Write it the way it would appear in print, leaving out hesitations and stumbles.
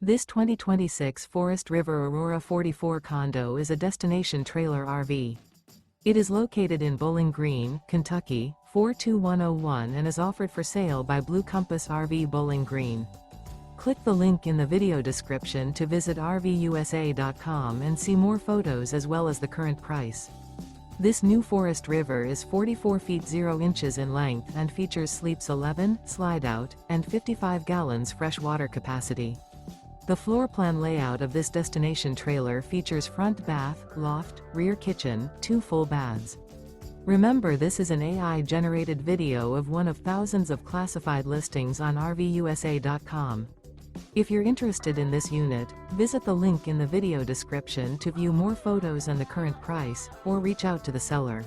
This 2026 Forest River Aurora 44 condo is a destination trailer RV. It is located in Bowling Green, Kentucky, 42101 and is offered for sale by Blue Compass RV Bowling Green. Click the link in the video description to visit RVUSA.com and see more photos as well as the current price. This new Forest River is 44 feet 0 inches in length and features sleeps 11, slide-out, and 55 gallons fresh water capacity. The floor plan layout of this destination trailer features front bath, loft, rear kitchen, 2 full baths. Remember, this is an AI-generated video of one of thousands of classified listings on RVUSA.com. If you're interested in this unit, visit the link in the video description to view more photos and the current price, or reach out to the seller.